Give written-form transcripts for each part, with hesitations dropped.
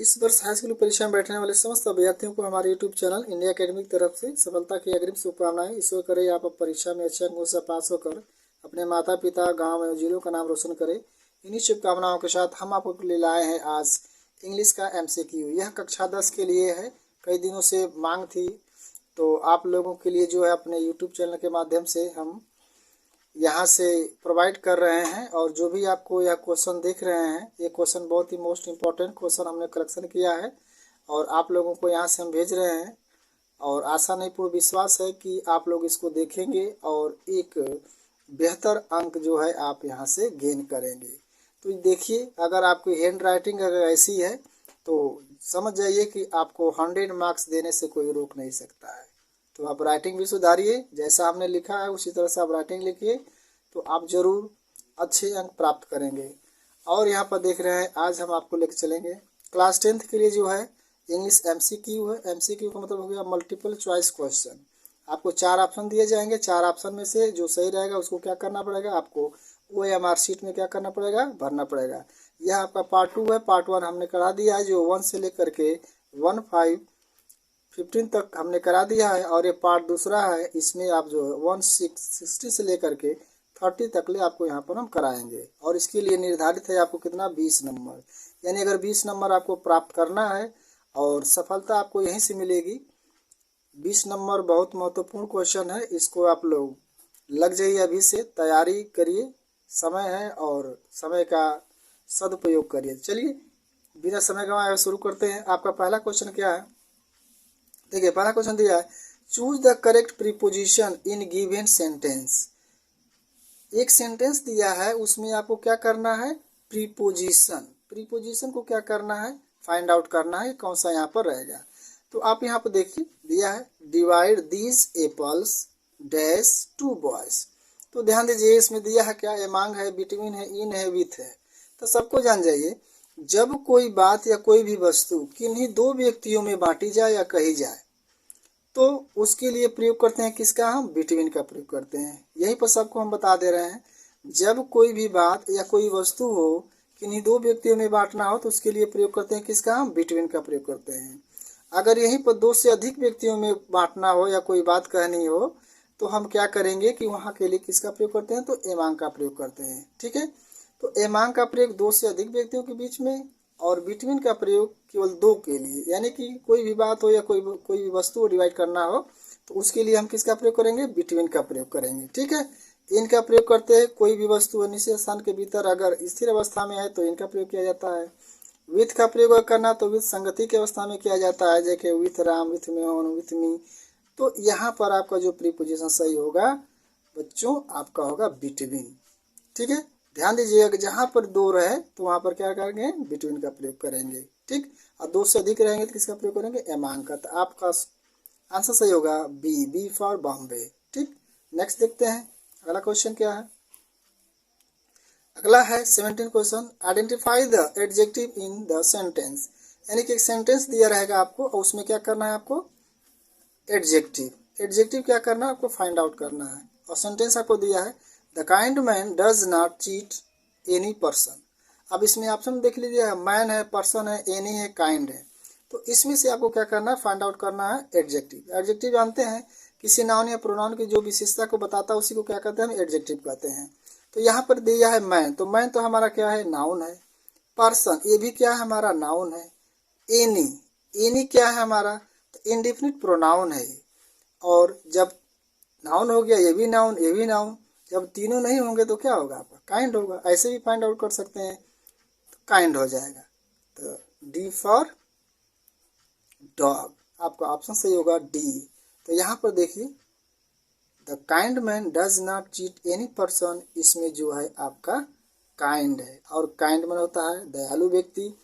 इस वर्ष high school परीक्षा में बैठने वाले समस्त अभ्यर्थियों को हमारे यूट्यूब चैनल इंडिया एकेडमी की तरफ से सफलता की अग्रिम शुभकामनाएं। ईश्वर करे आप परीक्षा में अच्छे अंकों से पास होकर अपने माता पिता, गांव एवं जिलों का नाम रोशन करें। इन्हीं शुभकामनाओं के साथ हम आपको लिए लाए हैं आज इंग्लिश का MCQ। यह कक्षा 10 के लिए है। कई दिनों से मांग थी, तो आप लोगों के लिए जो है अपने यूट्यूब चैनल के माध्यम से हम यहाँ से प्रोवाइड कर रहे हैं। और जो भी आपको यह क्वेश्चन देख रहे हैं, ये क्वेश्चन बहुत ही मोस्ट इम्पॉर्टेंट क्वेश्चन हमने कलेक्शन किया है और आप लोगों को यहाँ से हम भेज रहे हैं। और आशा नहीं पूर्ण विश्वास है कि आप लोग इसको देखेंगे और एक बेहतर अंक जो है आप यहाँ से गेन करेंगे। तो देखिए, अगर आपकी हैंड राइटिंग अगर ऐसी है तो समझ जाइए कि आपको 100 मार्क्स देने से कोई रोक नहीं सकता है। तो आप राइटिंग भी सुधारिए, जैसा हमने लिखा है उसी तरह से आप राइटिंग लिखिए, तो आप जरूर अच्छे अंक प्राप्त करेंगे। और यहाँ पर देख रहे हैं, आज हम आपको लेकर चलेंगे क्लास 10th के लिए जो है इंग्लिश MCQ है। MCQ का मतलब हो गया मल्टीपल चॉइस क्वेश्चन। आपको 4 ऑप्शन दिए जाएंगे। 4 ऑप्शन में से जो सही रहेगा उसको क्या करना पड़ेगा, आपको OMR शीट में क्या करना पड़ेगा, भरना पड़ेगा। यह आपका पार्ट 2 है। पार्ट 1 हमने करा दिया है, जो 1 से लेकर के 15 तक हमने करा दिया है। और ये पार्ट दूसरा है, इसमें आप जो 1660 से लेकर के 30 तक ले आपको यहाँ पर हम कराएंगे। और इसके लिए निर्धारित है आपको कितना, 20 नंबर। यानी अगर 20 नंबर आपको प्राप्त करना है और सफलता आपको यहीं से मिलेगी। 20 नंबर बहुत महत्वपूर्ण क्वेश्चन है, इसको आप लोग लग जाइए, अभी से तैयारी करिए। समय है और समय का सदुपयोग करिए। चलिए बिना समय गंवाए शुरू करते हैं। आपका पहला क्वेश्चन क्या है, देखिए पहला क्वेश्चन दिया है, choose the correct preposition in given sentence. एक सेंटेंस दिया है, उसमें आपको क्या करना है, प्रीपोजिशन। प्रीपोजिशन को क्या करना है, फाइंड आउट करना है कौन सा यहाँ पर रहेगा। तो आप यहाँ पर देखिए दिया है, divide these apples dash 2 boys. तो ध्यान दीजिए, इसमें दिया है क्या, एमांग है, बिटवीन है, इन है, विथ है। तो सबको जान जाइए, जब कोई बात या कोई भी वस्तु किन्हीं 2 व्यक्तियों में बांटी जाए या कही जाए तो उसके लिए प्रयोग करते हैं किसका, हम बिटवीन का प्रयोग करते हैं। यहीं पर सबको हम बता दे रहे हैं, जब कोई भी बात या कोई वस्तु हो किन्हीं 2 व्यक्तियों में बांटना हो तो उसके लिए प्रयोग करते हैं किसका, हम बिटवीन का प्रयोग करते हैं। अगर यहीं पर 2 से अधिक व्यक्तियों में बांटना हो या कोई बात कहनी हो तो हम क्या करेंगे कि वहाँ के लिए किसका प्रयोग करते हैं, तो एमांग का प्रयोग करते हैं। ठीक है, तो एमांग का प्रयोग 2 से अधिक व्यक्तियों के बीच में और बिटवीन का प्रयोग केवल 2 के लिए। यानी कि कोई भी बात हो या कोई भी वस्तु डिवाइड करना हो तो उसके लिए हम किसका प्रयोग करेंगे, बिटवीन का प्रयोग करेंगे। ठीक है, इनका प्रयोग करते हैं, कोई भी वस्तु निश्चित स्थान के भीतर अगर स्थिर अवस्था में है तो इनका प्रयोग किया जाता है। विथ का प्रयोग करना तो विथ संगति की अवस्था में किया जाता है, जैसे with Ram, with Mohan, with me. तो यहाँ पर आपका जो प्रीपोजिशन सही होगा बच्चों, आपका होगा बिटवीन। ठीक है, ध्यान दीजिए, अगर जहाँ पर 2 रहे तो वहाँ पर क्या करेंगे, बिटवीन का प्रयोग करेंगे। ठीक, और 2 से अधिक रहेंगे तो किसका प्रयोग करेंगे, एमांग का। तो आपका आंसर सही होगा बी फॉर बॉम्बे। ठीक, नेक्स्ट देखते हैं अगला क्वेश्चन क्या है। अगला है 17 question, identify the adjective in the sentence. यानी कि एक सेंटेंस दिया रहेगा आपको और उसमें क्या करना है, आपको एडजेक्टिव। एडजेक्टिव क्या करना है, आपको फाइंड आउट करना है। और सेंटेंस आपको दिया है, the kind man does not cheat any person. अब इसमें ऑप्शन देख लीजिए, मैन है, पर्सन है, एनी है, काइंड है। तो इसमें से आपको क्या करना है, फाइंड आउट करना है एडजेक्टिव। एडजेक्टिव जानते हैं, किसी नाउन या प्रोनाउन की जो विशेषता को बताता है उसी को क्या कहते हैं, हम एडजेक्टिव कहते हैं। तो यहाँ पर दिया है मैन, तो मैन तो हमारा क्या है, नाउन है। पर्सन, ये भी क्या है, हमारा नाउन है। एनी, एनी क्या है हमारा, तो इंडेफिनिट प्रोनाउन है। और जब नाउन हो गया, ये भी नाउन, ये भी नाउन, जब तीनों नहीं होंगे तो क्या होगा, आपका काइंड होगा। ऐसे भी फाइंड आउट कर सकते हैं, तो काइंड हो जाएगा। तो डी फॉर डॉग, आपका ऑप्शन सही होगा डी। तो यहाँ पर देखिए, the kind man does not cheat any person, इसमें जो है आपका काइंड है। और काइंड मैन होता है दयालु व्यक्ति,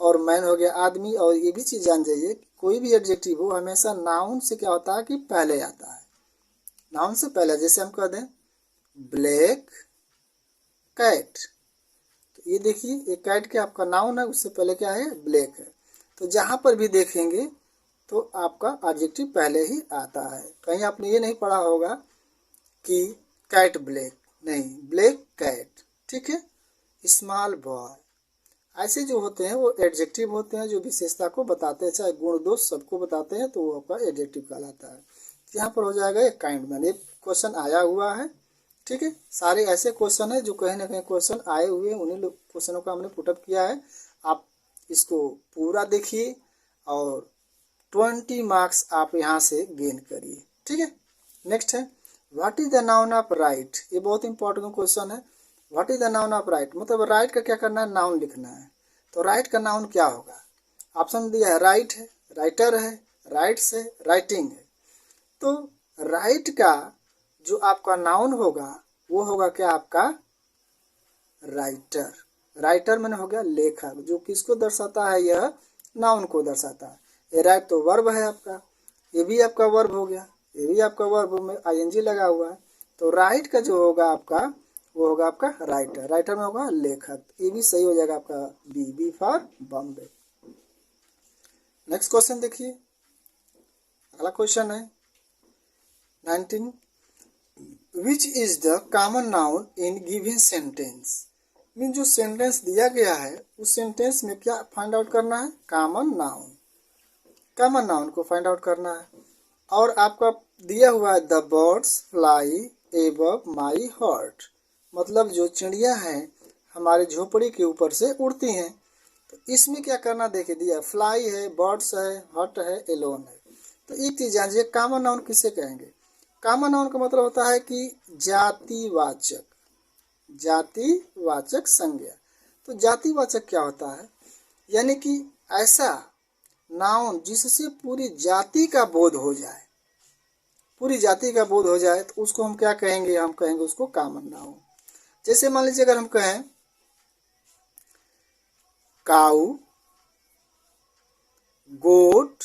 और मैन हो गया आदमी। और ये भी चीज़ जान जाइए, कोई भी एडजेक्टिव हो हमेशा नाउन से क्या होता है कि पहले आता है, नाउन से पहले। जैसे हम कह दें ब्लैक कैट, तो ये देखिए, ये कैट क्या आपका नाउन है, उससे पहले क्या है, ब्लैक है। तो जहाँ पर भी देखेंगे तो आपका एडजेक्टिव पहले ही आता है। कहीं आपने ये नहीं पढ़ा होगा कि कैट ब्लैक, नहीं, ब्लैक कैट। ठीक है, स्मॉल बॉय, ऐसे जो होते हैं वो एडजेक्टिव होते हैं, जो विशेषता को बताते हैं, चाहे गुण दोष सबको बताते हैं, तो वो आपका एडजेक्टिव कहलाता है। तो यहाँ पर हो जाएगा एक काइंड मैन। एक क्वेश्चन आया हुआ है, ठीक है। सारे ऐसे क्वेश्चन है जो कहीं ना कहीं क्वेश्चन आए हुए हैं, उन्हीं क्वेश्चनों का हमने पुटअप किया है। आप इसको पूरा देखिए और 20 मार्क्स आप यहाँ से गेन करिए, ठीक है। नेक्स्ट है what is the noun of right. ये बहुत इंपॉर्टेंट क्वेश्चन है। What is the noun of right, मतलब राइट का क्या करना है, नाउन लिखना है। तो राइट का नाउन क्या होगा? ऑप्शन दिया है राइट है, राइटर है, राइट्स है, राइटिंग है। तो राइट का जो आपका नाउन होगा वो होगा क्या आपका राइटर। राइटर मैंने हो गया लेखक, जो किसको दर्शाता है, यह नाउन को दर्शाता है। ये राइट तो वर्ब है आपका, ये भी आपका वर्ब हो गया, ये भी आपका वर्ब में आईएनजी लगा हुआ है। तो राइट का जो होगा आपका वो होगा आपका राइटर। राइटर में होगा लेखक, ये भी सही हो जाएगा आपका B, B for Bombay. Next question देखिए, अगला क्वेश्चन है 19 which is the common noun in given sentence. Mean जो सेंटेंस दिया गया है उस सेंटेंस में क्या फाइंड आउट करना है, कॉमन नाउन। कॉमन नाउन को फाइंड आउट करना है। और आपका दिया हुआ है the birds fly above my heart, मतलब जो चिड़िया हैं हमारे झोपड़ी के ऊपर से उड़ती हैं। तो इसमें क्या करना देखिए दिया, फ्लाई है, बर्ड्स है, हट है, एलोन है। तो एक चीज जानिए, कॉमन नाउन किसे कहेंगे? कॉमन नाउन का मतलब होता है कि जातिवाचक, जातिवाचक संज्ञा। तो जातिवाचक क्या होता है, यानी कि ऐसा नाउन जिससे पूरी जाति का बोध हो जाए, पूरी जाति का बोध हो जाए, तो उसको हम क्या कहेंगे, हम कहेंगे उसको कॉमन नाउन। जैसे मान लीजिए अगर हम कहें काऊ, गोट,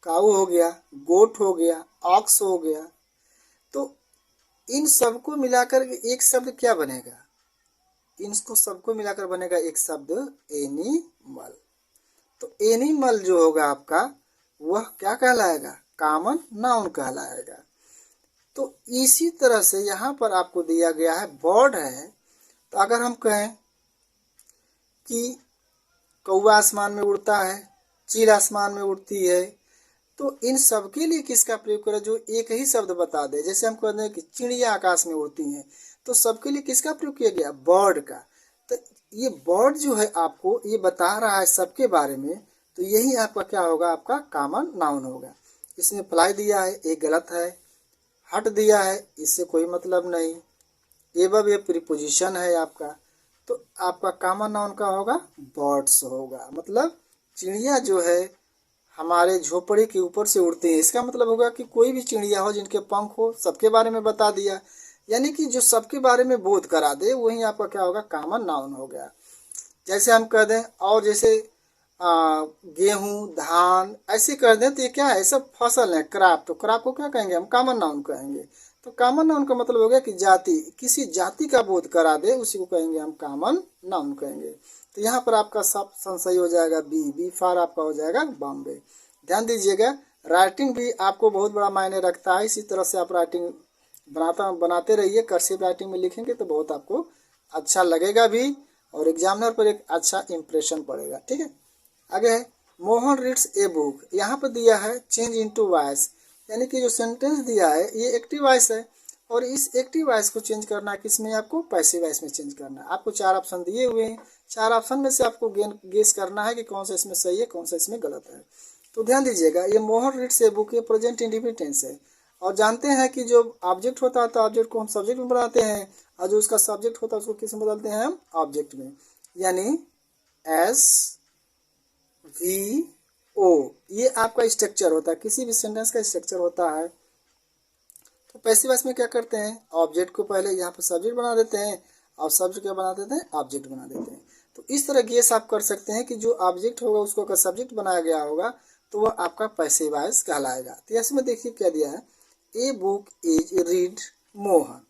काऊ हो गया, गोट हो गया, ऑक्स हो गया, तो इन सबको मिलाकर एक शब्द क्या बनेगा, इनको सबको मिलाकर बनेगा एक शब्द एनिमल। तो एनिमल जो होगा आपका वह क्या कहलाएगा, कॉमन नाउन कहलाएगा। तो इसी तरह से यहाँ पर आपको दिया गया है बर्ड है। तो अगर हम कहें कि कौवा आसमान में उड़ता है, चील आसमान में उड़ती है, तो इन सब के लिए किसका प्रयोग करें जो एक ही शब्द बता दे। जैसे हम कहते हैं कि चिड़िया आकाश में उड़ती हैं, तो सबके लिए किसका प्रयोग किया गया, बर्ड का। तो ये बर्ड जो है आपको ये बता रहा है सबके बारे में, तो यही आपका क्या होगा, आपका कॉमन नाउन होगा। इसमें फ्लाई दिया है, ये गलत है। हट दिया है, इससे कोई मतलब नहीं। एबव ये प्रीपोजिशन है आपका, तो आपका कॉमन नाउन का होगा बर्ड्स होगा। मतलब चिड़िया जो है हमारे झोपड़ी के ऊपर से उड़ते हैं, इसका मतलब होगा कि कोई भी चिड़िया हो जिनके पंख हो, सबके बारे में बता दिया, यानी कि जो सबके बारे में बोध करा दे, वही आपका क्या होगा, कॉमन नाउन हो गया। जैसे हम कह दें, और जैसे गेहूं, धान ऐसे कर दें, तो ये क्या है, सब फसल है, क्रॉप। तो क्रॉप को क्या कहेंगे, हम कॉमन नाउन कहेंगे। तो कॉमन नाउन का मतलब हो गया कि जाति, किसी जाति का बोध करा दे, उसी को कहेंगे हम कॉमन नाउन कहेंगे। तो यहाँ पर आपका सब सही हो जाएगा बी, बी फॉर आपका हो जाएगा बॉम्बे। ध्यान दीजिएगा, राइटिंग भी आपको बहुत बड़ा मायने रखता है। इसी तरह से आप राइटिंग बनाते रहिए। कर्सिव राइटिंग में लिखेंगे तो बहुत आपको अच्छा लगेगा भी, और एग्जामिनर पर एक अच्छा इंप्रेशन पड़ेगा, ठीक है। आगे है मोहन रीड्स ए बुक। यहाँ पर दिया है चेंज इनटू वॉइस, यानी कि जो सेंटेंस दिया है ये एक्टिव वॉइस है, और इस एक्टिव वॉइस को चेंज करना है किसमें, आपको पैसिव वॉइस में चेंज करना है। आपको 4 ऑप्शन दिए हुए हैं, 4 ऑप्शन में से आपको गेस करना है कि कौन सा इसमें सही है, कौन सा इसमें गलत है। तो ध्यान दीजिएगा, ये मोहन रीड्स ए बुक, ये प्रेजेंट इंडेफिनिट टेंस है। और जानते हैं कि जो ऑब्जेक्ट होता है तो ऑब्जेक्ट को हम सब्जेक्ट में बनाते हैं, और जो उसका सब्जेक्ट होता है उसको किस में बदलते हैं, हम ऑब्जेक्ट में, यानी एस वी ओ। ये आपका स्ट्रक्चर होता है, किसी भी सेंटेंस का स्ट्रक्चर होता है। तो पैसिव वॉइस में क्या करते हैं, ऑब्जेक्ट को पहले यहाँ पर सब्जेक्ट बना देते हैं, और सब्जेक्ट क्या बना देते हैं, ऑब्जेक्ट बना देते हैं। तो इस तरह गेस आप कर सकते हैं कि जो ऑब्जेक्ट होगा उसको अगर सब्जेक्ट बनाया गया होगा तो वह आपका पैसिव वॉइस कहलाएगा। तो इसमें देखिए क्या दिया है, ए बुक इज रीड मोहन।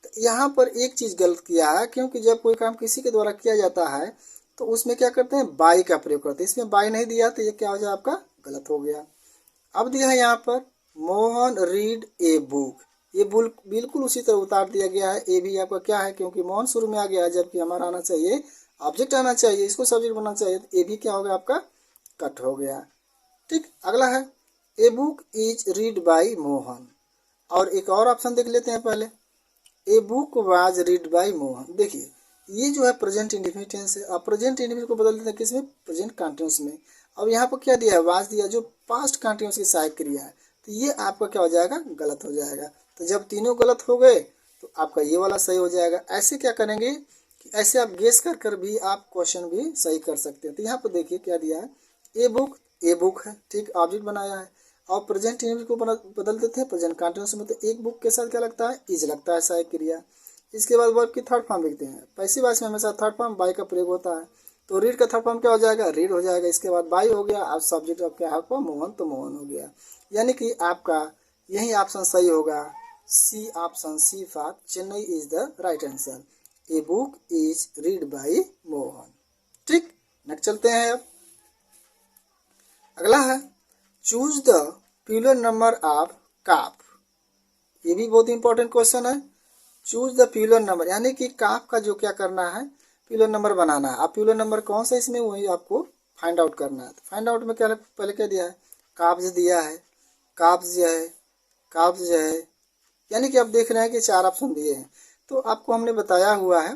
तो यहाँ पर एक चीज़ गलत किया है, क्योंकि जब कोई काम किसी के द्वारा किया जाता है तो उसमें क्या करते हैं, बाई का प्रयोग करते हैं। इसमें बाई नहीं दिया, तो ये क्या हो जाए, आपका गलत हो गया। अब दिया है यहाँ पर मोहन रीड ए बुक, ये बिल्कुल उसी तरह उतार दिया गया है। ए भी आपका क्या है, क्योंकि मोहन शुरू में आ गया है, जबकि हमारा आना चाहिए ऑब्जेक्ट आना चाहिए, इसको सब्जेक्ट बनना चाहिए, तो ए भी क्या हो गया आपका कट हो गया। ठीक, अगला है ए book is read by Mohan. और एक और ऑप्शन देख लेते हैं पहले, a book was read by Mohan. देखिए ये जो है प्रेजेंट इंडेफिनिट टेंस है। अब प्रेजेंट इंडेफिनिट को बदल देते हैं किसमें, प्रेजेंट कंटिन्यूअस में। अब यहाँ पर क्या दिया है, वाज दिया, जो पास्ट कंटिन्यूअस की सहायक क्रिया है, तो ये आपका क्या हो जाएगा, गलत हो जाएगा। तो जब तीनों गलत हो गए तो आपका ये वाला सही हो जाएगा। ऐसे क्या करेंगे कि ऐसे आप गेस कर कर भी आप क्वेश्चन भी सही कर सकते हैं। तो यहाँ पर देखिए क्या दिया है, ए बुक है, ठीक, ऑब्जेक्ट बनाया है। और प्रेजेंट इंडेफिनिट को बदल देते हैं प्रेजेंट कंटिन्यूअस में, तो एक बुक के साथ क्या लगता है, इज लगता है सहायक क्रिया। इसके बाद वर्ब की थर्ड फॉर्म लिखते हैं। पैसिव वॉइस में हमेशा थर्ड फॉर्म बाय का प्रयोग होता है, तो रीड का थर्ड फॉर्म क्या हो जाएगा, रीड हो जाएगा। इसके बाद बाय हो गया, अब सब्जेक्ट अब क्या है मोहन, तो मोहन हो गया। यानी कि आपका यही ऑप्शन सही होगा, C option, C for Chennai is the right answer. A book is read by Mohan. ठीक, नेक्स्ट चलते हैं। अब अगला है choose the plural number of calf. ये भी बहुत इंपॉर्टेंट क्वेश्चन है। चूज द प्यूलर नंबर, यानी कि काफ का जो क्या करना है, प्यूलर नंबर बनाना है। अब प्यूलर नंबर कौन सा इसमें, वही आपको फाइंड आउट करना है। तो फाइंड आउट में क्या पहले क्या दिया है, काब्ज दिया है, काब्ज है, काब्ज है, यानी कि आप देख रहे हैं कि 4 ऑप्शन दिए हैं। तो आपको हमने बताया हुआ है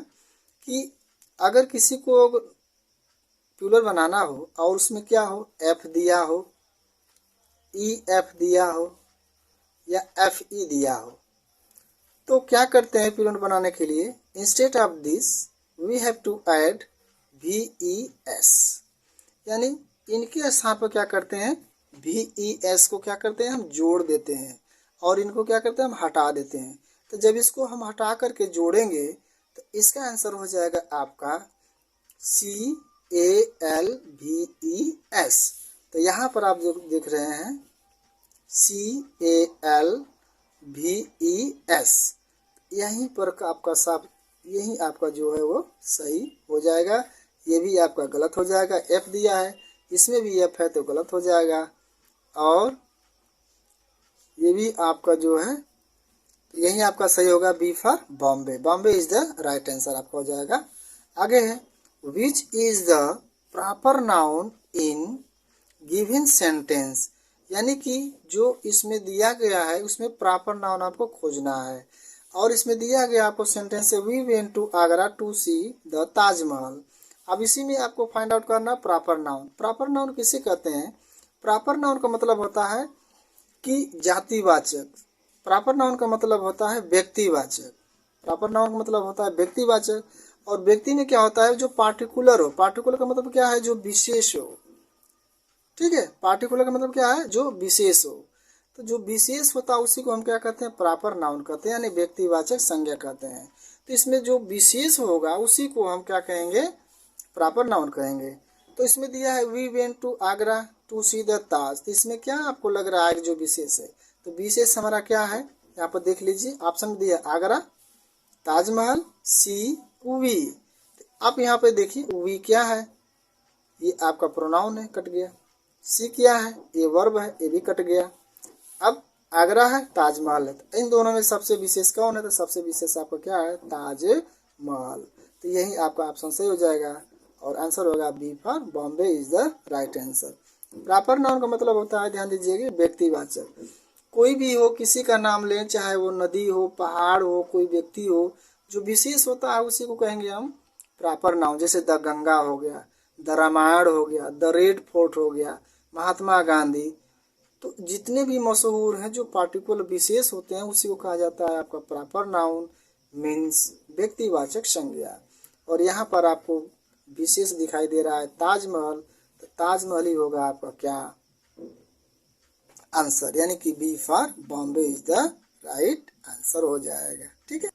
कि अगर किसी को प्यूलर बनाना हो और उसमें क्या हो, एफ दिया हो, ई एफ दिया हो या एफ ई दिया हो, तो क्या करते हैं प्यूलर बनाने के लिए, instead of this we have to add V E S, यानी इनके स्थान पर क्या करते हैं, वी ई एस को क्या करते हैं, हम जोड़ देते हैं, और इनको क्या करते हैं, हम हटा देते हैं। तो जब इसको हम हटा करके जोड़ेंगे तो इसका आंसर हो जाएगा आपका C A L V E S. तो यहाँ पर आप जो देख रहे हैं C A L V E S, यहीं पर आपका साफ, यही आपका जो है वो सही हो जाएगा। ये भी आपका गलत हो जाएगा, एफ दिया है, इसमें भी एफ है तो गलत हो जाएगा। और ये भी आपका जो है यही आपका सही होगा, B for Bombay, Bombay is the right answer आपका हो जाएगा। आगे है which is the proper noun in given sentence, यानी कि जो इसमें दिया गया है उसमें प्रॉपर नाउन आपको खोजना है। और इसमें दिया गया आपको सेंटेंस है we went to Agra to see the Taj Mahal. अब इसी में आपको फाइंड आउट करना प्रॉपर नाउन। प्रॉपर नाउन किसे कहते हैं, प्रॉपर नाउन का मतलब होता है कि जातिवाचक, प्रॉपर नाउन का मतलब होता है व्यक्तिवाचक, प्रॉपर नाउन का मतलब होता है व्यक्तिवाचक। और व्यक्ति में क्या होता है, जो पार्टिकुलर हो, पार्टिकुलर का मतलब क्या है, जो विशेष हो, ठीक है, पार्टिकुलर का मतलब क्या है, जो विशेष हो। तो जो विशेष होता है उसी को हम क्या कहते हैं, प्रॉपर नाउन कहते हैं, यानी व्यक्तिवाचक संज्ञा कहते हैं। तो इसमें जो विशेष होगा उसी को हम क्या कहेंगे, प्रॉपर नाउन कहेंगे। तो इसमें दिया है we went to Agra to see the Taj, तो इसमें क्या आपको लग रहा है जो विशेष है, तो विशेष हमारा क्या है, यहाँ पर देख लीजिए ऑप्शन दिया आगरा, ताजमहल, सी, वी। आप यहाँ पे देखिए वी क्या है, ये आपका प्रोनाउन है, कट गया। सी क्या है, ये वर्ब है, ये भी कट गया। अब आगरा है, ताजमहल है, तो इन दोनों में सबसे विशेष कौन है, तो सबसे विशेष आपका क्या है, ताजमहल। तो यही आपका ऑप्शन सही हो जाएगा और आंसर होगा B for Bombay is the right answer. Proper noun का मतलब होता है, ध्यान दीजिएगा, व्यक्तिवाचक। कोई भी हो, किसी का नाम लें, चाहे वो नदी हो, पहाड़ हो, कोई व्यक्ति हो, जो विशेष होता है उसी को कहेंगे हम प्रॉपर नाउन। जैसे द गंगा हो गया, द रामायण हो गया, द रेड फोर्ट हो गया, महात्मा गांधी। तो जितने भी मशहूर हैं जो पार्टिकुलर विशेष होते हैं उसी को कहा जाता है आपका प्रॉपर नाउन, मीन्स व्यक्तिवाचक संज्ञा। और यहाँ पर आपको विशेष दिखाई दे रहा है ताजमहल, तो ताजमहल ही होगा आपका क्या आंसर, यानी कि B for Bombay is the right answer हो जाएगा। ठीक है,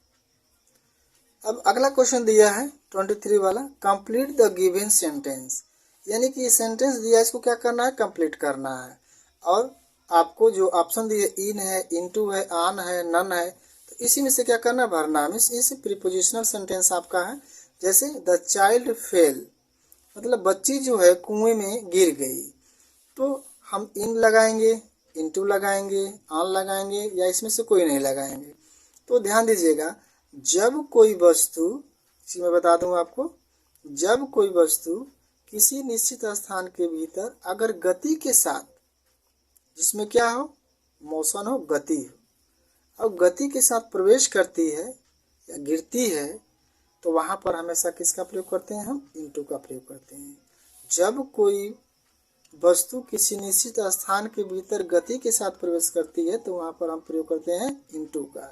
अब अगला क्वेश्चन दिया है 23 वाला, कंप्लीट द गिवन सेंटेंस, यानी कि सेंटेंस दिया इसको क्या करना है, कंप्लीट करना है। और आपको जो ऑप्शन दिए इन है, इनटू है, ऑन है, नन है, तो इसी में से क्या करना है, भरना। मीन्स इस प्रीपोजिशनल सेंटेंस आपका है। जैसे द चाइल्ड फेल, मतलब बच्ची जो है कुएं में गिर गई, तो हम इन लगाएंगे, इनटू लगाएंगे, ऑन लगाएंगे, या इसमें से कोई नहीं लगाएंगे। तो ध्यान दीजिएगा, जब कोई वस्तु, इसी में बता दूं आपको, जब कोई वस्तु किसी निश्चित स्थान के भीतर अगर गति के साथ, जिसमें क्या हो, मोशन हो, गति हो, और गति के साथ प्रवेश करती है या गिरती है, तो वहां पर हमेशा किसका प्रयोग करते हैं, हम इनटू का प्रयोग करते हैं। जब कोई वस्तु किसी निश्चित स्थान के भीतर गति के साथ प्रवेश करती है तो वहां पर हम प्रयोग करते हैं इनटू का,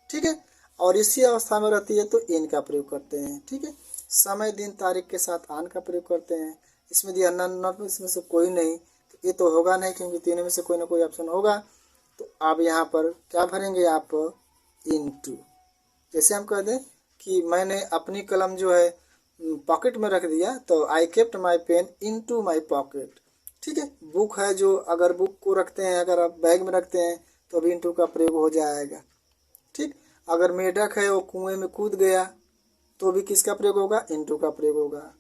ठीक है। और इसी अवस्था में रहती है तो इन का प्रयोग करते हैं, ठीक है। समय दिन तारीख के साथ आन का प्रयोग करते हैं। इसमें दिया नन, इसमें से कोई नहीं, तो ये तो होगा नहीं क्योंकि तीनों में से कोई ना कोई ऑप्शन होगा। तो आप यहाँ पर क्या भरेंगे, आप इनटू। जैसे हम कह दें कि मैंने अपनी कलम जो है पॉकेट में रख दिया, तो I kept my pen into my pocket, ठीक है। बुक है जो, अगर बुक को रखते हैं, अगर आप बैग में रखते हैं तो अभी इनटू का प्रयोग हो जाएगा, ठीक। अगर मेढक है वो कुएं में कूद गया तो भी किसका प्रयोग होगा, इनटू का प्रयोग होगा।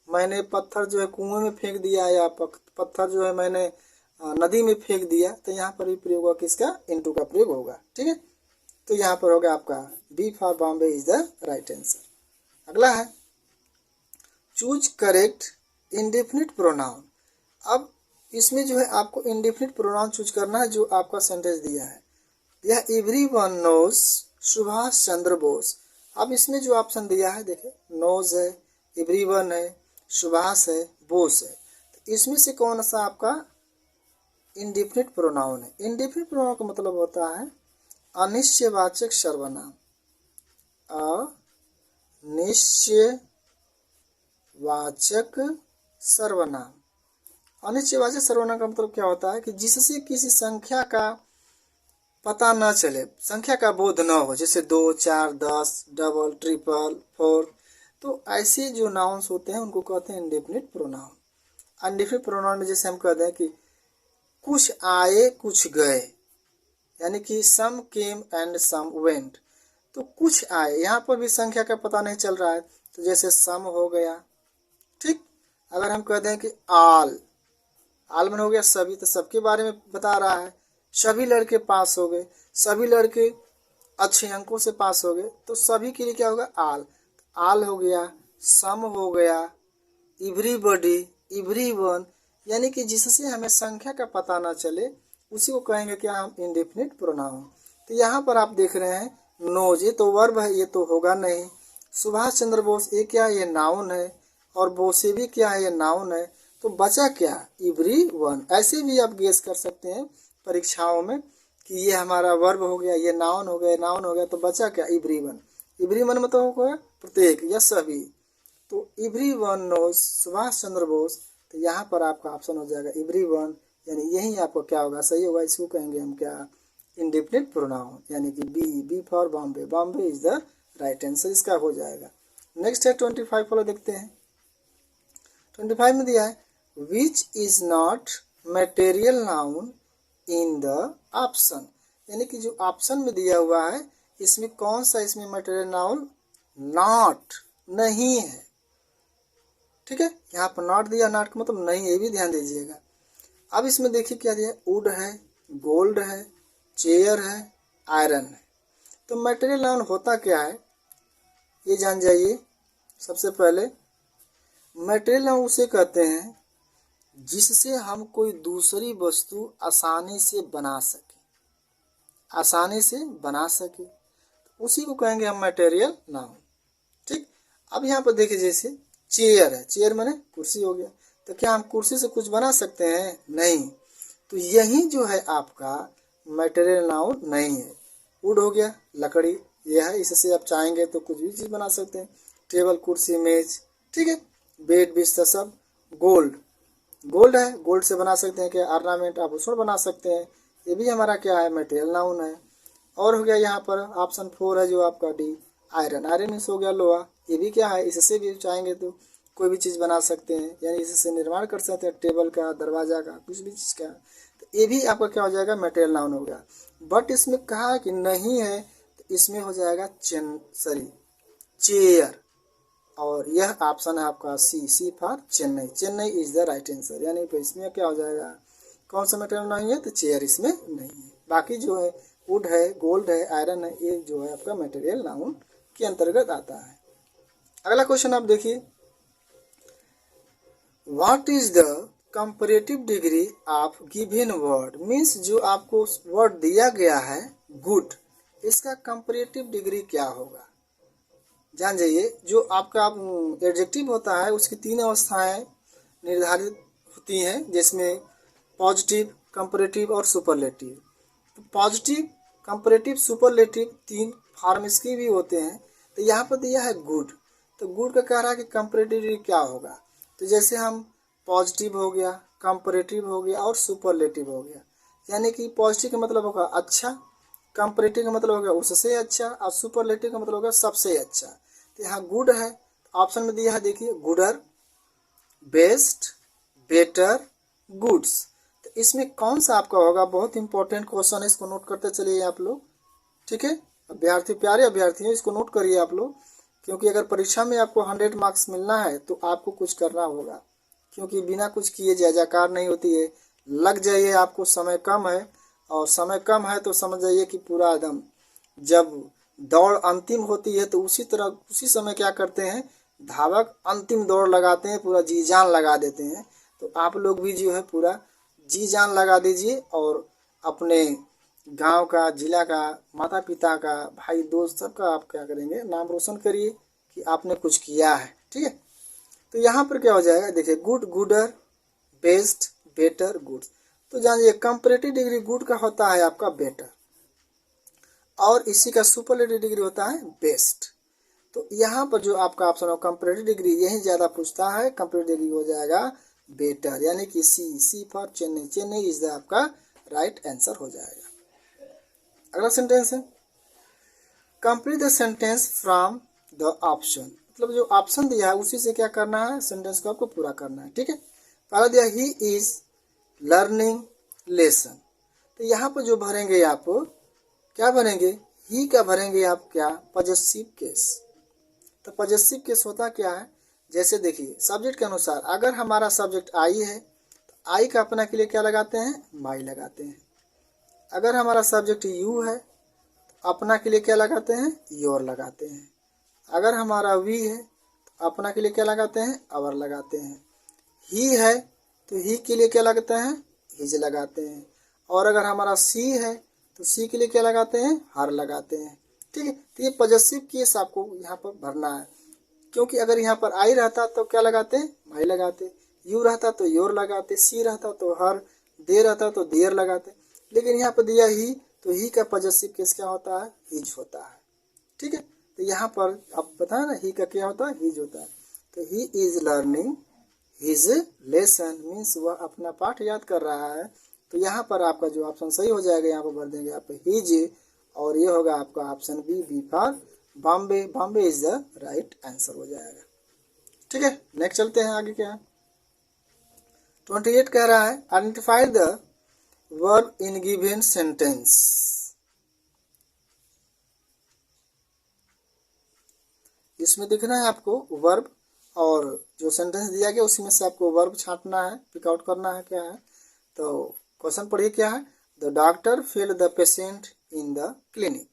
मैंने पत्थर जो है कुएं में फेंक दिया, या पत्थर जो है मैंने नदी में फेंक दिया, तो यहाँ पर भी प्रयोग होगा किसका, इनटू का प्रयोग होगा, ठीक है। तो यहाँ पर होगा आपका B for Bombay is the right answer. अगला है चूज करेक्ट इंडेफिनिट प्रोनाउन। अब इसमें जो है आपको इंडेफिनिट प्रोनाउन चूज करना है जो आपका सेंटेंस दिया है। यह एवरीवन नोज सुभाष चंद्र बोस। अब इसमें जो ऑप्शन दिया है देखिए, नोज है, एवरीवन है, सुभाष है, बोस है, तो इसमें से कौन सा आपका इंडेफिनिट प्रोनाउन है। इंडेफिनिट प्रोनाउन का मतलब होता है अनिश्चयवाचक सर्वनाम। अनिश्चयवाचक सर्वनाम। अनिश्चयवाचक सर्वनाम का मतलब क्या होता है कि जिससे किसी संख्या का पता न चले, संख्या का बोध न हो, जैसे 2, 4, 10, डबल, ट्रिपल, 4, तो ऐसे जो नाउन्स होते हैं उनको कहते हैं इंडेफिनिट प्रोनाउन। इंडेफिनिट प्रोनाउन में जैसे हम कहते हैं कि कुछ आए कुछ गए, यानी कि सम केम एंड सम वेंट, तो कुछ आए, यहाँ पर भी संख्या का पता नहीं चल रहा है, तो जैसे सम हो गया, ठीक। अगर हम कहते हैं कि आल में हो गया सभी, तो सबके बारे में बता रहा है। सभी लड़के पास हो गए, सभी लड़के अच्छे अंकों से पास हो गए, तो सभी के लिए क्या होगा, आल हो गया, सम हो गया, एवरीबॉडी, एवरीवन, यानी कि जिससे हमें संख्या का पता ना चले उसी को कहेंगे क्या हम, इंडेफिनिट प्रोनाउन। तो यहाँ पर आप देख रहे हैं नोज, ये तो वर्ब है, ये तो होगा नहीं। सुभाष चंद्र बोस, ये क्या है, ये नाउन है, और बोसे भी क्या है, ये नाउन है, तो बचा क्या, एवरीवन। ऐसे भी आप गेस कर सकते हैं परीक्षाओं में कि ये हमारा वर्ब हो गया, ये नाउन हो गया, नाउन हो गया, तो बचा क्या, एवरीवन। एवरीवन मतलब होगा प्रत्येक या सभी, तो एवरीवन नोज सुभाष चंद्र बोस, तो यहाँ पर आपका ऑप्शन हो जाएगा एवरीवन, यानी यही आपको क्या होगा, सही होगा। इसको कहेंगे हम क्या, इंडेफिनिट प्रोनाउन, यानी कि B for Bombay, Bombay is the right answer, इसका हो जाएगा। नेक्स्ट है 25 वाला, देखते हैं। 25 में दिया है which is not material noun in the option, यानी कि जो ऑप्शन में दिया हुआ है इसमें कौन सा, इसमें मटेरियल नाउन नॉट नहीं है, ठीक है। यहाँ पर नॉट दिया, नॉट का मतलब नहीं, ये भी ध्यान दीजिएगा। अब इसमें देखिए क्या दिया, वुड है, गोल्ड है, चेयर है, आयरन है। तो मटेरियल नाउन होता क्या है ये जान जाइए। सबसे पहले मटेरियल नाउन उसे कहते हैं जिससे हम कोई दूसरी वस्तु आसानी से बना सके, आसानी से बना सके, उसी को कहेंगे हम मटेरियल नाउन, ठीक। अब यहाँ पर देखिए जैसे चेयर है, चेयर माने कुर्सी हो गया, तो क्या हम कुर्सी से कुछ बना सकते हैं, नहीं, तो यही जो है आपका मटेरियल नाउन नहीं है। वुड हो गया लकड़ी, यह है, इससे आप चाहेंगे तो कुछ भी चीज़ बना सकते हैं, टेबल, कुर्सी, मेज, ठीक है, बेड, बिस्तर, सब। गोल्ड है, गोल्ड से बना सकते हैं क्या, ऑर्नामेंट, आभूषण बना सकते हैं, ये भी हमारा क्या है, मटेरियल नाउन है। और हो गया यहाँ पर ऑप्शन 4 है जो आपका डी, आयरन, आयरन मीन्स हो गया लोहा, ये भी क्या है, इससे भी चाहेंगे तो कोई भी चीज़ बना सकते हैं, यानी इससे निर्माण कर सकते हैं, टेबल का, दरवाजा का, कुछ भी चीज़ का, तो ये भी आपका क्या हो जाएगा, मटेरियल नाउन हो गया। बट इसमें कहा कि नहीं है, तो इसमें हो जाएगा चेयर, और यह ऑप्शन है आपका C for Chennai, Chennai is the right answer, यानी तो इसमें क्या हो जाएगा, कौन सा मटेरियल नहीं है, तो चेयर इसमें नहीं है। बाकी जो है वुड है, गोल्ड है, आयरन है, ये जो है आपका मटेरियल नाउन के अंतर्गत आता है। अगला क्वेश्चन आप देखिए, what is the comparative degree of given word, means जो आपको वर्ड दिया गया है गुड, इसका कंपैरेटिव डिग्री क्या होगा। जान जाइए, जो आपका एडजेक्टिव होता है उसकी 3 अवस्थाएं निर्धारित होती हैं, जिसमें पॉजिटिव, कंपैरेटिव और सुपरलेटिव। तो पॉजिटिव, कंपैरेटिव, सुपरलेटिव 3 फॉर्म इसके भी होते हैं। तो यहाँ पर दिया है गुड, तो गुड का कह रहा है कि कंपैरेटिव डिग्री क्या होगा। तो जैसे हम पॉजिटिव हो गया, कंपैरेटिव हो गया और सुपरलेटिव हो गया, यानी कि पॉजिटिव का मतलब होगा अच्छा, कंपैरेटिव का मतलब होगा उससे अच्छा और सुपरलेटिव का मतलब होगा सबसे अच्छा। तो यहाँ गुड है, ऑप्शन में दिया है देखिए, गुडर, बेस्ट, बेटर, गुड्स। तो इसमें कौन सा आपका होगा, बहुत इंपॉर्टेंट क्वेश्चन है, इसको नोट करते चलिए आप लोग, ठीक है। अभ्यर्थी, प्यारे अभ्यर्थी हैं, इसको नोट करिए आप लोग, क्योंकि अगर परीक्षा में आपको 100 मार्क्स मिलना है तो आपको कुछ करना होगा, क्योंकि बिना कुछ किए जय जयकार नहीं होती है। लग जाइए, आपको समय कम है, और समय कम है तो समझ जाइए कि पूरा एकदम जब दौड़ अंतिम होती है तो उसी तरह उसी समय क्या करते हैं, धावक अंतिम दौड़ लगाते हैं, पूरा जी जान लगा देते हैं। तो आप लोग भी जो है पूरा जी जान लगा दीजिए, और अपने गांव का, जिला का, माता पिता का, भाई दोस्त सबका आप क्या करेंगे, नाम रोशन करिए कि आपने कुछ किया है, ठीक है। तो यहाँ पर क्या हो जाएगा, देखिए good, Gudur, best, better, goods. तो जानिए कंपैरेटिव डिग्री गुड का होता है आपका बेटर, और इसी का सुपरलेटिव डिग्री होता है बेस्ट। तो यहाँ पर जो आपका ऑप्शन हो कंपैरेटिव डिग्री, यही ज़्यादा पूछता है, कंपैरेटिव डिग्री हो जाएगा बेटर, यानी कि C for Chennai, Chennai is the आपका राइट आंसर हो जाएगा। अगला सेंटेंस है, complete the sentence from the option, मतलब जो ऑप्शन दिया है उसी से क्या करना है, सेंटेंस को आपको पूरा करना है, ठीक है। पहला दिया ही इज लर्निंग लेसन, तो यहाँ पर जो भरेंगे आप क्या भरेंगे, ही का भरेंगे आप क्या, पॉजेसिव केस। तो पॉजेसिव केस होता क्या है, जैसे देखिए सब्जेक्ट के अनुसार अगर हमारा सब्जेक्ट आई है तो आई का अपना के लिए क्या लगाते हैं, माई लगाते हैं। अगर हमारा सब्जेक्ट यू है तो अपना के लिए क्या लगाते हैं, योर लगाते हैं। अगर हमारा वी है तो अपना के लिए क्या लगाते हैं, अवर लगाते हैं। ही है तो ही के लिए क्या लगाते हैं, हिज लगाते हैं। और अगर हमारा सी है तो सी के लिए क्या लगाते हैं, हर लगाते हैं, ठीक है। तो ये पॉजेसिव केस आपको यहाँ पर भरना है, क्योंकि अगर यहाँ पर आई रहता तो क्या लगाते, माई लगाते, यू रहता तो योर लगाते, सी रहता तो हर, दे रहता तो देयर लगाते। लेकिन यहाँ पर दिया ही, तो ही का पॉजेसिव केस क्या होता है, हिज होता है, ठीक है। तो यहाँ पर आप बताए ना, ही का क्या होता है, हिज होता है। तो he is learning his lesson, means वह अपना पाठ याद कर रहा है। तो यहाँ पर आपका जो ऑप्शन सही हो जाएगा, यहाँ पर भर देंगे आप हिज, और ये होगा आपका option B for Bombay, Bombay is the right answer हो जाएगा, ठीक है। नेक्स्ट चलते हैं आगे, क्या 28 कह रहा है, identify the verb in given sentence. इसमें दिखना है आपको वर्ब, और जो सेंटेंस दिया गया उसी में से आपको वर्ब छांटना है, पिक आउट करना है, क्या है। तो क्वेश्चन पढ़िए क्या है, the doctor field the patient in the clinic,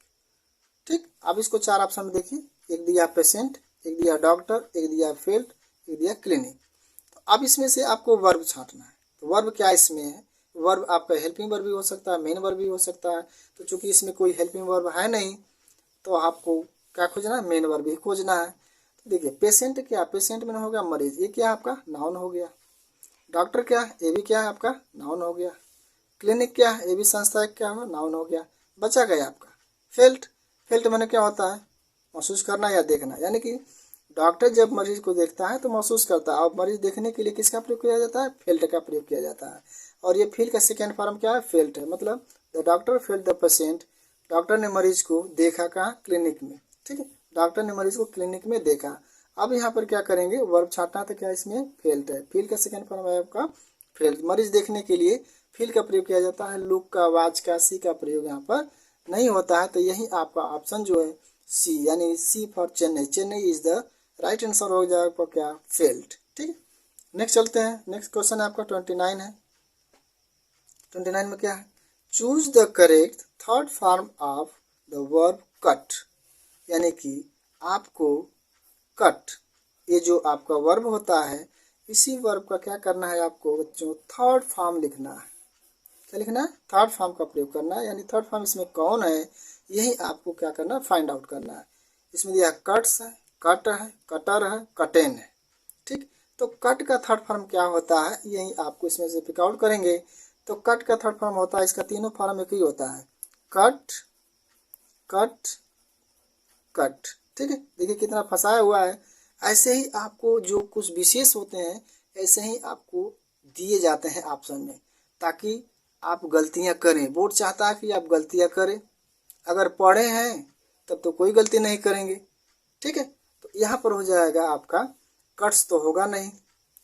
ठीक। अब इसको 4 ऑप्शन में देखिए, एक दिया पेशेंट, एक दिया डॉक्टर, एक दिया फील्ड, एक दिया क्लिनिक। तो अब इसमें से आपको वर्ब छांटना है। तो वर्ब क्या इसमें है, वर्ब आपका हेल्पिंग वर्ब भी हो सकता है, मेन वर्ब भी हो सकता है। तो चूंकि इसमें कोई हेल्पिंग वर्ब है नहीं, तो आपको क्या खोजना है, मेन वर्ब ही खोजना है। तो देखिए पेशेंट क्या, पेशेंट में हो गया मरीज, ये क्या आपका नाउन हो गया। डॉक्टर क्या, ये भी क्या है आपका नाउन हो गया। क्लिनिक क्या है, ये भी संस्था क्या हुआ, नाउन हो गया। बचा गया आपका फेल्ट, फेल्ट मैंने क्या होता है, महसूस करना या देखना, यानी कि डॉक्टर जब मरीज को देखता है तो महसूस करता है, और मरीज देखने के लिए किसका प्रयोग किया जाता है, फेल्ट का प्रयोग किया जाता है। और ये फील का सेकेंड फॉर्म क्या है, फेल्ट है, मतलब the doctor felt the patient, doctor ने मरीज को देखा कहाँ, क्लिनिक में, ठीक है। डॉक्टर ने मरीज को क्लिनिक में देखा। अब यहाँ पर क्या करेंगे, वर्ब छाटना, तो क्या इसमें फेल्ट है, फील का सेकेंड फॉर्म है आपका फेल्ट। मरीज देखने के लिए फील का प्रयोग किया जाता है, लुक का, वाच का, सी का प्रयोग यहाँ पर नहीं होता है। तो यही आपका ऑप्शन जो है सी, यानी C for Chennai, Chennai is the right answer हो जाएगा क्या, फेल्ट, ठीक है। नेक्स्ट चलते हैं, नेक्स्ट क्वेश्चन आपका 29 है, 29 में क्या है, choose the correct third form of the verb cut, यानी कि आपको कट, ये जो आपका वर्ब होता है, इसी वर्ब का क्या करना है आपको बच्चों, थर्ड फॉर्म लिखना है। क्या लिखना है, थर्ड फॉर्म का प्रयोग करना है, यानी थर्ड फॉर्म इसमें कौन है, यही आपको क्या करना है, फाइंड आउट करना है। इसमें दिया कट्स है, कट है, कटर है, कटेन है। ठीक, तो कट का थर्ड फॉर्म क्या होता है, यही आपको इसमें से पिक आउट करेंगे। तो कट का थर्ड फॉर्म होता है, इसका तीनों फॉर्म एक ही होता है, कट कट कट। ठीक है, देखिए कितना फंसाया हुआ है। ऐसे ही आपको जो कुछ विशेष होते हैं, ऐसे ही आपको दिए जाते हैं ऑप्शन में, ताकि आप गलतियां करें। बोर्ड चाहता है कि आप गलतियां करें, अगर पढ़े हैं तब तो कोई गलती नहीं करेंगे। ठीक है, तो यहाँ पर हो जाएगा आपका कट्स तो होगा नहीं,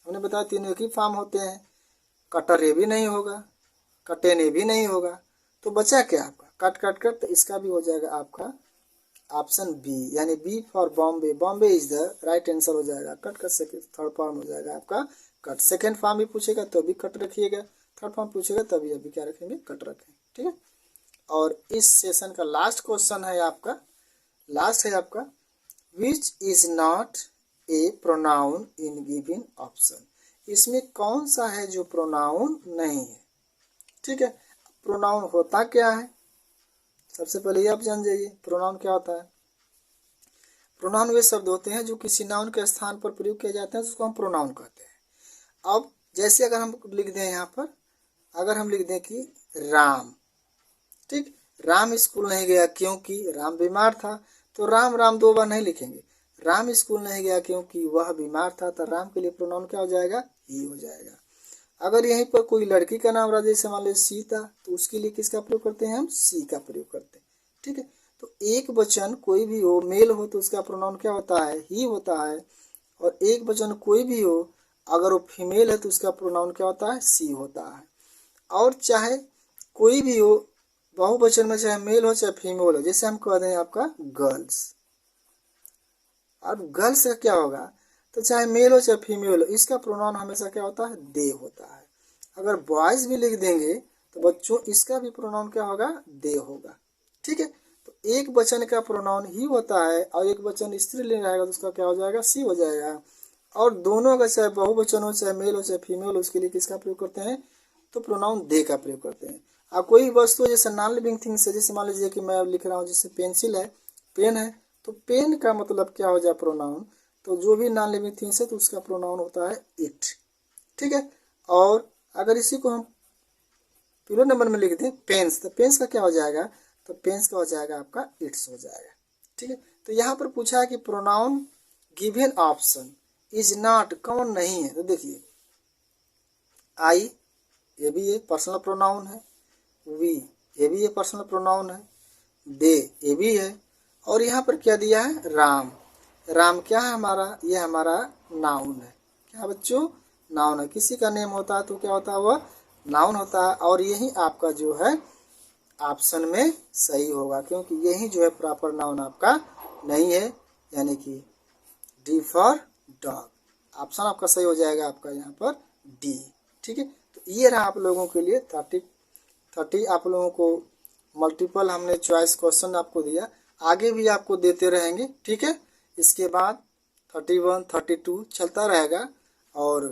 हमने बताया तीनों एक ही फॉर्म होते हैं। कटर ये भी नहीं होगा, कटेन ये भी नहीं होगा, तो बचा क्या आपका कट कट कट, तो इसका भी हो जाएगा आपका ऑप्शन बी, यानी B for Bombay. Bombay is the right answer हो जाएगा। कट का थर्ड फॉर्म हो जाएगा आपका कट। सेकेंड फॉर्म भी पूछेगा तो भी कट रखिएगा, थर्ड फॉर्म पूछेगा तभी अभी क्या रखेंगे, कट रखेंगे। ठीक है, और इस सेशन का लास्ट क्वेश्चन है आपका, लास्ट है आपका, which is not a pronoun in given option. इसमें कौन सा है जो प्रोनाउन नहीं है। ठीक है, प्रोनाउन होता क्या है, सबसे पहले ये आप जान जाइए प्रोनाउन क्या होता है। प्रोनाउन वे शब्द होते हैं जो किसी नाउन के स्थान पर प्रयोग किए जाते हैं, उसको हम प्रोनाउन कहते हैं। अब जैसे अगर हम लिख दें यहाँ पर, अगर हम लिख दें कि राम, ठीक, राम स्कूल नहीं गया क्योंकि राम बीमार था, तो राम राम दो बार नहीं लिखेंगे। राम स्कूल नहीं गया क्योंकि वह बीमार था, तो राम के लिए प्रोनाउन क्या हो जाएगा, ही हो जाएगा। अगर यहीं पर कोई लड़की का नाम रहा, जैसे मान लो सीता, तो उसके लिए किसका प्रयोग करते हैं, हम सी का प्रयोग करते हैं। ठीक है, तो एक वचन कोई भी हो, मेल हो तो उसका प्रोनाउन क्या होता है, ही होता है। और एक वचन कोई भी हो, अगर वो फीमेल है तो उसका प्रोनाउन क्या होता है, सी होता है। और चाहे कोई भी हो, बहुवचन में चाहे मेल हो चाहे फीमेल हो, जैसे हम कह दें आपका गर्ल्स, अब गर्ल्स का क्या होगा, तो चाहे मेल हो चाहे फीमेल हो, इसका प्रोनाउन हमेशा क्या होता है, दे होता है। अगर बॉयज भी लिख देंगे तो बच्चों इसका भी प्रोनाउन क्या होगा, दे होगा। ठीक है, तो एक वचन का प्रोनाउन ही होता है और एक वचन स्त्रीलिंग रहेगा तो उसका क्या हो जाएगा, सी हो जाएगा। और दोनों का चाहे बहुवचन हो चाहे मेल हो चाहे फीमेल हो, उसके लिए किसका प्रयोग करते हैं, तो प्रोनाउन दे का प्रयोग करते हैं। अब कोई वस्तु जैसे नॉन लिविंग थिंग्स है, जैसे मान लीजिए कि मैं लिख रहा हूँ, जैसे पेंसिल है, पेन है, तो पेन का मतलब क्या हो जाए प्रोनाउन, तो जो भी नॉन लिविंग थिंग्स है तो उसका प्रोनाउन होता है इट। ठीक है, और अगर इसी को हम पिलो नंबर में लिख दें पेन्स, तो पेन्स का क्या हो जाएगा, तो पेन्स का हो जाएगा आपका इट्स हो जाएगा। ठीक है, तो यहाँ पर पूछा है कि pronoun given option is not, कौन नहीं है, तो देखिए आई ये भी एक पर्सनल प्रोनाउन है, वी ये भी एक पर्सनल प्रोनाउन है, दे ये भी है, और यहाँ पर क्या दिया है, राम। राम क्या है हमारा, ये हमारा नाउन है। क्या बच्चों, नाउन है। किसी का नेम होता है तो क्या होता है, वह नाउन होता है। और यही आपका जो है ऑप्शन में सही होगा, क्योंकि यही जो है प्रॉपर नाउन आपका नहीं है, यानी कि डी फॉर डॉग। ऑप्शन आपका सही हो जाएगा आपका यहाँ पर डी। ठीक है, तो ये रहा आप लोगों के लिए 30 आप लोगों को मल्टीपल हमने चॉइस क्वेश्चन आपको दिया, आगे भी आपको देते रहेंगे। ठीक है, इसके बाद 31 32 चलता रहेगा। और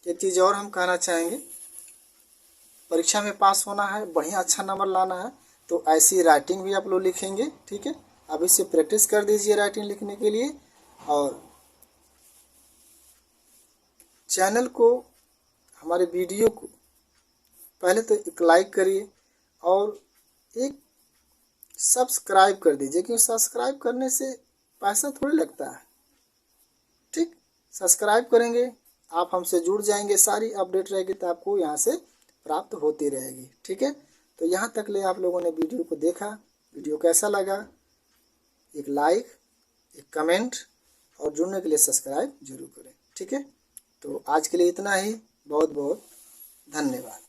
एक चीज़ और हम कहना चाहेंगे, परीक्षा में पास होना है, बढ़िया अच्छा नंबर लाना है, तो ऐसी राइटिंग भी आप लोग लिखेंगे। ठीक है, अभी से प्रैक्टिस कर दीजिए राइटिंग लिखने के लिए। और चैनल को, हमारे वीडियो को पहले तो एक लाइक करिए और एक सब्सक्राइब कर दीजिए, क्योंकि सब्सक्राइब करने से पैसा थोड़ी लगता है। ठीक, सब्सक्राइब करेंगे, आप हमसे जुड़ जाएंगे, सारी अपडेट रहेगी तो आपको यहाँ से प्राप्त होती रहेगी। ठीक है, तो यहाँ तक ले आप लोगों ने वीडियो को देखा, वीडियो कैसा लगा, एक लाइक, एक कमेंट और जुड़ने के लिए सब्सक्राइब जरूर करें। ठीक है, तो आज के लिए इतना ही, बहुत बहुत धन्यवाद।